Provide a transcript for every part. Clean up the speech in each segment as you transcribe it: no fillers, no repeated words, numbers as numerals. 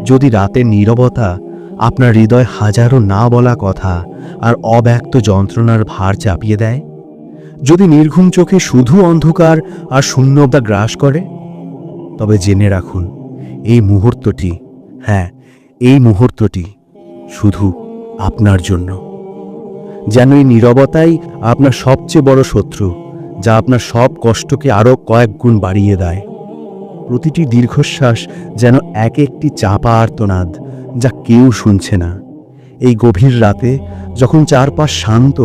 যদি রাতের নীরবতা আপনার হৃদয় হাজারো না বলা কথা আর অব্যক্ত যন্ত্রণার ভার চাপিয়ে দেয়, যদি নির্ঘুম চোখে শুধু অন্ধকার আর শূন্যতা গ্রাস করে, তবে জেনে রাখুন এই মুহূর্তটি, হ্যাঁ, এই মুহূর্তটি শুধু আপনার জন্য। যেন এই নীরবতাই আপনার সবচেয়ে বড় শত্রু, যা আপনার সব কষ্টকে আরও কয়েক গুণ বাড়িয়ে দেয়। প্রতিটি দীর্ঘশ্বাস যেন এক একটি চাপা আর্তনাদ, যা কেউ শুনছে না। এই গভীর রাতে যখন চারপাশ শান্ত,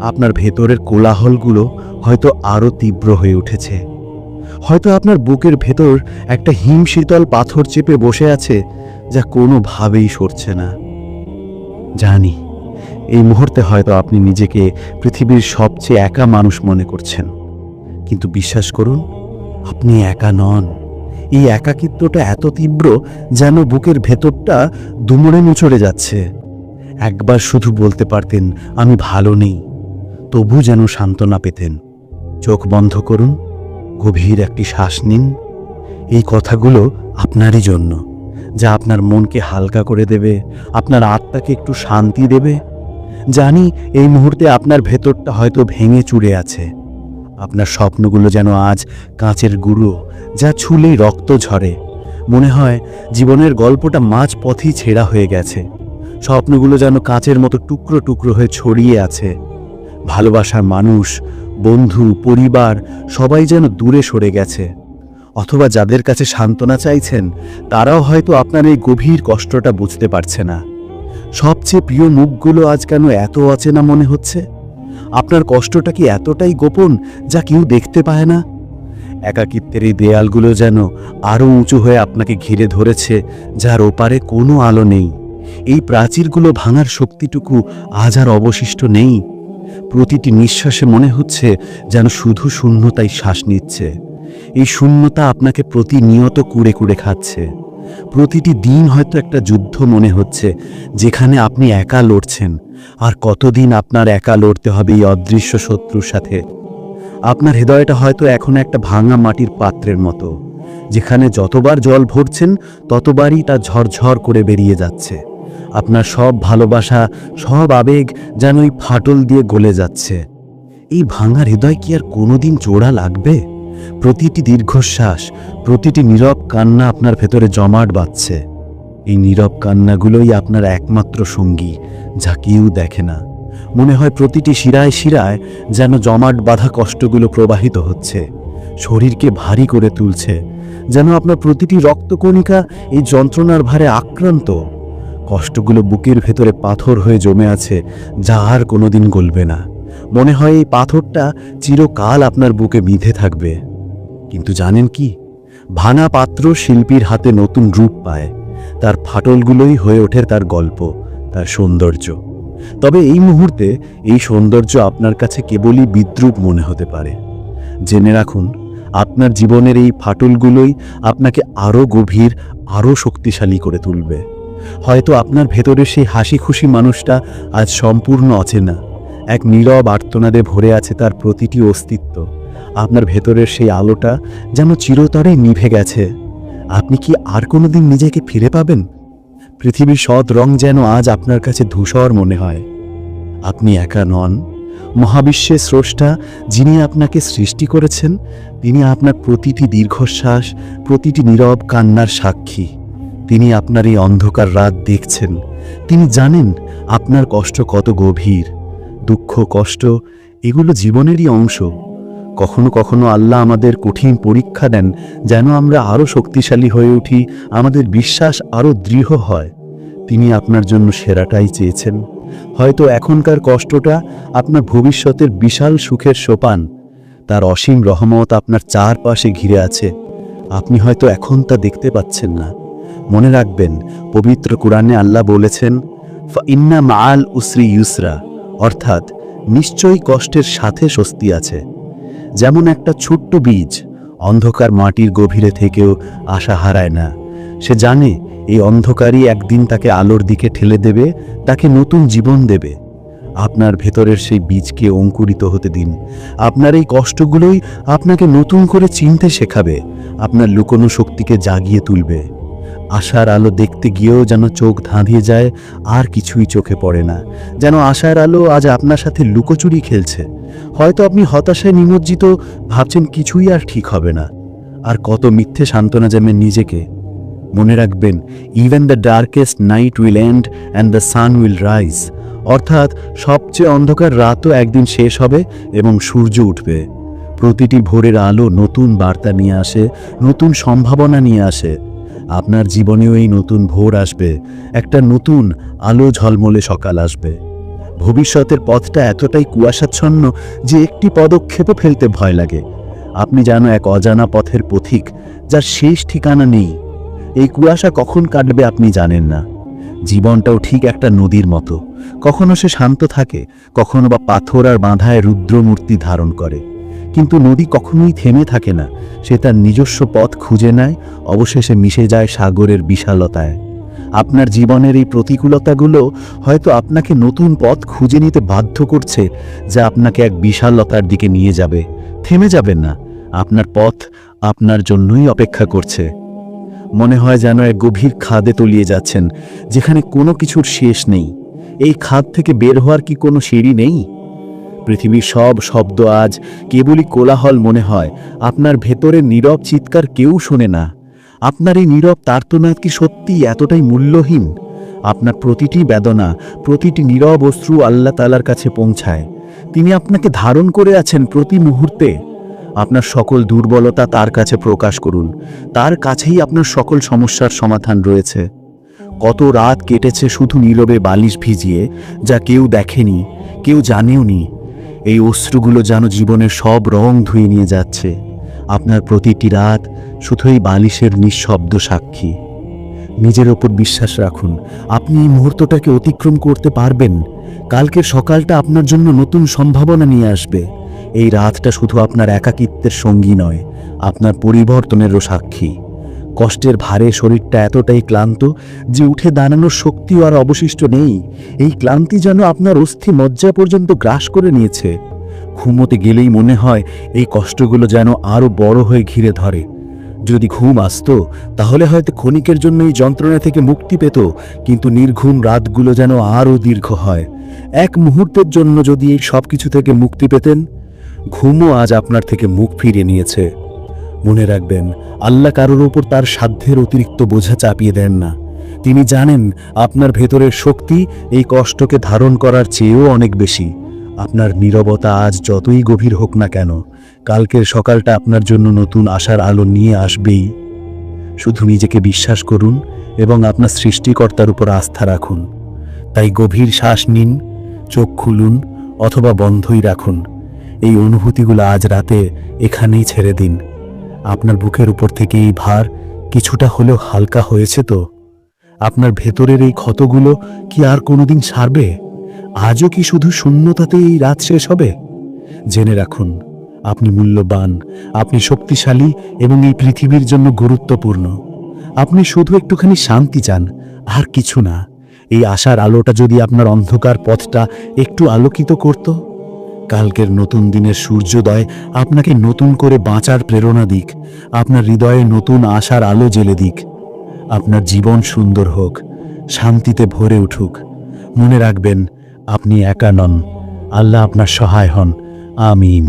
আপনার ভেতরের কোলাহলগুলো হয়তো আরও তীব্র হয়ে উঠেছে। হয়তো আপনার বুকের ভেতর একটা হিমশীতল পাথর চেপে বসে আছে, যা কোনোভাবেই সরছে না। জানি এই মুহূর্তে হয়তো আপনি নিজেকে পৃথিবীর সবচেয়ে একা মানুষ মনে করছেন, কিন্তু বিশ্বাস করুন, আপনি একা নন। এই একাকিত্বটা এত তীব্র যেন বুকের ভেতরটা দুমড়ে মুচড়ে যাচ্ছে। একবার শুধু বলতে পারতেন আমি ভালো নেই, তবু যেন সান্ত্বনা পেতেন। চোখ বন্ধ করুন, গভীর একটি শ্বাস নিন। এই কথাগুলো আপনারই জন্য, যা আপনার মনকে হালকা করে দেবে, আপনার আত্মাকে একটু শান্তি দেবে। জানি এই মুহূর্তে আপনার ভেতরটা হয়তো ভেঙে চুরে আছে। আপনার স্বপ্নগুলো যেন আজ কাঁচের গুঁড়ো, যা ছুলেই রক্ত ঝরে। মনে হয় জীবনের গল্পটা মাঝ পথেই ছেঁড়া হয়ে গেছে। স্বপ্নগুলো যেন কাঁচের মতো টুকরো টুকরো হয়ে ছড়িয়ে আছে। ভালোবাসার মানুষ, বন্ধু, পরিবার সবাই যেন দূরে সরে গেছে। অথবা যাদের কাছে সান্ত্বনা চাইছেন, তারাও হয়তো আপনার এই গভীর কষ্টটা বুঝতে পারছে না। সবচেয়ে প্রিয় মুখগুলো আজ কেন এত অচেনা মনে হচ্ছে? আপনার কষ্টটা কি এতটাই গোপন যা কেউ দেখতে পায় না? একাকিত্বের এই দেয়ালগুলো যেন আরও উঁচু হয়ে আপনাকে ঘিরে ধরেছে, যার ওপারে কোনো আলো নেই। এই প্রাচীরগুলো ভাঙার শক্তিটুকু আজ আর অবশিষ্ট নেই। প্রতিটি নিঃশ্বাসে মনে হচ্ছে যেন শুধু শূন্যতাই শ্বাস নিচ্ছে। এই শূন্যতা আপনাকে প্রতিনিয়ত কুড়ে কুড়ে খাচ্ছে। প্রতিটি দিন হয়তো একটা যুদ্ধ মনে হচ্ছে, যেখানে আপনি একা লড়ছেন। আর কতদিন আপনার একা লড়তে হবে এই অদৃশ্য শত্রুর সাথে? আপনার হৃদয়টা হয়তো এখন একটা ভাঙা মাটির পাত্রের মতো, যেখানে যতবার জল ভরছেন ততবারই তা ঝরঝর করে বেরিয়ে যাচ্ছে। আপনার সব ভালোবাসা, সব আবেগ যেন ওই ফাটল দিয়ে গলে যাচ্ছে। এই ভাঙা হৃদয় কি আর কোনোদিন জোড়া লাগবে? প্রতিটি দীর্ঘশ্বাস, প্রতিটি নীরব কান্না আপনার ভেতরে জমাট বাঁধছে। এই নীরব কান্নাগুলোই আপনার একমাত্র সঙ্গী, যা কেউ দেখে না। মনে হয় প্রতিটি শিরায় শিরায় যেন জমাট বাঁধা কষ্টগুলো প্রবাহিত হচ্ছে, শরীরকে ভারী করে তুলছে। যেন আপনার প্রতিটি রক্তকণিকা এই যন্ত্রণার ভারে আক্রান্ত। কষ্টগুলো বুকের ভেতরে পাথর হয়ে জমে আছে, যা আর কোনোদিন গলবে না। মনে হয় এই পাথরটা চিরকাল আপনার বুকে বিঁধে থাকবে। কিন্তু জানেন কি? ভাঙা পাত্র শিল্পীর হাতে নতুন রূপ পায়। তার ফাটলগুলোই হয়ে ওঠে তার গল্প, তার সৌন্দর্য। তবে এই মুহূর্তে এই সৌন্দর্য আপনার কাছে কেবলই বিদ্রূপ মনে হতে পারে। জেনে রাখুন, আপনার জীবনের এই ফাটলগুলোই আপনাকে আরও গভীর, আরও শক্তিশালী করে তুলবে। হয়তো আপনার ভেতরের সেই হাসি খুশি মানুষটা আজ সম্পূর্ণ অচেনা। এক নীরব আর্তনাদে ভরে আছে তার প্রতিটি অস্তিত্ব। আপনার ভেতরের সেই আলোটা যেন চিরতরেই নিভে গেছে। আপনি কি আর কোনোদিন নিজেকে ফিরে পাবেন? পৃথিবীর সৎ রং যেন আজ আপনার কাছে ধূসর মনে হয়। আপনি একা নন। মহাবিশ্বের স্রষ্টা, যিনি আপনাকে সৃষ্টি করেছেন, তিনি আপনার প্রতিটি দীর্ঘশ্বাস, প্রতিটি নীরব কান্নার সাক্ষী। তিনি আপনার এই অন্ধকার রাত দেখছেন। তিনি জানেন আপনার কষ্ট কত গভীর। দুঃখ, কষ্ট এগুলো জীবনেরই অংশ। কখনো কখনো আল্লাহ আমাদের কঠিন পরীক্ষা দেন, যেন আমরা আরও শক্তিশালী হয়ে উঠি, আমাদের বিশ্বাস আরও দৃঢ় হয়। তিনি আপনার জন্য সেরাটাই চেয়েছেন। হয়তো এখনকার কষ্টটা আপনার ভবিষ্যতের বিশাল সুখের সোপান। তার অসীম রহমত আপনার চারপাশে ঘিরে আছে। আপনি হয়তো এখন তা দেখতে পাচ্ছেন না। মনে রাখবেন, পবিত্র কোরআনে আল্লাহ বলেছেন, ফাইন্না মাআল উসরি ইউসরা, অর্থাৎ নিশ্চয়ই কষ্টের সাথে স্বস্তি আছে। যেমন একটা ছোট্ট বীজ অন্ধকার মাটির গভীরে থেকেও আশা হারায় না। সে জানে এই অন্ধকারই একদিন তাকে আলোর দিকে ঠেলে দেবে, তাকে নতুন জীবন দেবে। আপনার ভেতরের সেই বীজকে অঙ্কুরিত হতে দিন। আপনার এই কষ্টগুলোই আপনাকে নতুন করে চিনতে শেখাবে, আপনার লুকোনো শক্তিকে জাগিয়ে তুলবে। আশার আলো দেখতে গিয়েও যেন চোখ ধাঁধিয়ে যায়, আর কিছুই চোখে পড়ে না। যেন আশার আলো আজ আপনার সাথে লুকোচুরি খেলছে। হয়তো আপনি হতাশায় নিমজ্জিত, ভাবছেন কিছুই আর ঠিক হবে না। আর কত মিথ্যে সান্ত্বনা জানেন নিজেকে। মনে রাখবেন, even the darkest night will end and the sun will rise. অর্থাৎ সবচেয়ে অন্ধকার রাতও একদিন শেষ হবে এবং সূর্য উঠবে। প্রতিটি ভোরের আলো নতুন বার্তা নিয়ে আসে, নতুন সম্ভাবনা নিয়ে আসে। আপনার জীবনেও এই নতুন ভোর আসবে, একটা নতুন আলো ঝলমলে সকাল আসবে। ভবিষ্যতের পথটা এতটাই কুয়াশাচ্ছন্ন যে একটি পদক্ষেপও ফেলতে ভয় লাগে। আপনি যেন এক অজানা পথের পথিক, যার শেষ ঠিকানা নেই। এই কুয়াশা কখন কাটবে আপনি জানেন না। জীবনটাও ঠিক একটা নদীর মতো, কখনো সে শান্ত থাকে, কখনো বা পাথর আর বাঁধায় রুদ্রমূর্তি ধারণ করে। কিন্তু নদী কখনোই থেমে থাকে না, সে তার নিজস্ব পথ খুঁজে নেয়, অবশেষে মিশে যায় সাগরের বিশালতায়। আপনার জীবনের এই প্রতিকূলতাগুলো হয়তো আপনাকে নতুন পথ খুঁজে নিতে বাধ্য করছে, যা আপনাকে এক বিশালতার দিকে নিয়ে যাবে। থেমে যাবেন না, আপনার পথ আপনার জন্যই অপেক্ষা করছে। মনে হয় যেন এক গভীর খাদে তলিয়ে যাচ্ছেন, যেখানে কোনো কিছুর শেষ নেই। এই খাদ থেকে বের হওয়ার কি কোনো সিঁড়ি নেই? পৃথিবীর সব শব্দ আজ কেবলই কোলাহল মনে হয়, আপনার ভেতরের নীরব চিৎকার কেউ শোনে না। আপনার এই নীরব তার্তনাদ কি সত্যিই এতটাই মূল্যহীন? আপনার প্রতিটি বেদনা, প্রতিটি নীরব অশ্রু আল্লাহ তাআলার কাছে পৌঁছায়। তিনি আপনাকে ধারণ করে আছেন প্রতি মুহূর্তে। আপনার সকল দুর্বলতা তার কাছে প্রকাশ করুন, তার কাছেই আপনার সকল সমস্যার সমাধান রয়েছে। কত রাত কেটেছে শুধু নীরবে বালিশ ভিজিয়ে, যা কেউ দেখেনি, কেউ জানেও নি। এই অশ্রুগুলো যেন জীবনের সব রং ধুয়ে নিয়ে যাচ্ছে। আপনার প্রতিটি রাত শুধু এই বালিশের নিঃশব্দ সাক্ষী। নিজের ওপর বিশ্বাস রাখুন, আপনি এই মুহূর্তটাকে অতিক্রম করতে পারবেন। কালকের সকালটা আপনার জন্য নতুন সম্ভাবনা নিয়ে আসবে। এই রাতটা শুধু আপনার একাকিত্বের সঙ্গী নয়, আপনার পরিবর্তনেরও সাক্ষী। কষ্টের ভারে শরীরটা এতটাই ক্লান্ত যে উঠে দাঁড়ানোর শক্তিও আর অবশিষ্ট নেই। এই ক্লান্তি যেন আপনার অস্থি মজ্জা পর্যন্ত গ্রাস করে নিয়েছে। ঘুমোতে গেলেই মনে হয় এই কষ্টগুলো যেন আরও বড় হয়ে ঘিরে ধরে। যদি ঘুম আসতো তাহলে হয়তো ক্ষণিকের জন্য এই যন্ত্রণা থেকে মুক্তি পেত, কিন্তু নির্ঘুম রাতগুলো যেন আরও দীর্ঘ হয়। এক মুহূর্তের জন্য যদি এই সব কিছু থেকে মুক্তি পেতেন। ঘুমও আজ আপনার থেকে মুখ ফিরিয়ে নিয়েছে। মনে রাখবেন, আল্লাহ কারোর ওপর তার সাধ্যের অতিরিক্ত বোঝা চাপিয়ে দেন না। তিনি জানেন আপনার ভেতরের শক্তি এই কষ্টকে ধারণ করার চেয়েও অনেক বেশি। আপনার নীরবতা আজ যতই গভীর হোক না কেন, কালকের সকালটা আপনার জন্য নতুন আশার আলো নিয়ে আসবেই। শুধু নিজেকে বিশ্বাস করুন এবং আপনার সৃষ্টিকর্তার উপর আস্থা রাখুন। তাই গভীর শ্বাস নিন, চোখ খুলুন অথবা বন্ধই রাখুন। এই অনুভূতিগুলো আজ রাতে এখানেই ছেড়ে দিন। আপনার বুকের উপর থেকে এই ভার কিছুটা হলেও হালকা হয়েছে তো? আপনার ভেতরের এই ক্ষতগুলো কি আর কোনোদিন সারবে? আজও কি শুধু শূন্যতাতে এই রাত শেষ হবে? জেনে রাখুন, আপনি মূল্যবান, আপনি শক্তিশালী এবং এই পৃথিবীর জন্য গুরুত্বপূর্ণ। আপনি শুধু একটুখানি শান্তি চান, আর কিছু না। এই আশার আলোটা যদি আপনার অন্ধকার পথটা একটু আলোকিত করত, কালকের নতুন দিনের সূর্যোদয় আপনাকে নতুন করে বাঁচার প্রেরণা দিক, আপনার হৃদয়ে নতুন আশার আলো জ্বেলে দিক। আপনার জীবন সুন্দর হোক, শান্তিতে ভরে উঠুক। মনে রাখবেন, আপনি একা নন, আল্লাহ আপনার সহায় হন। আমিন।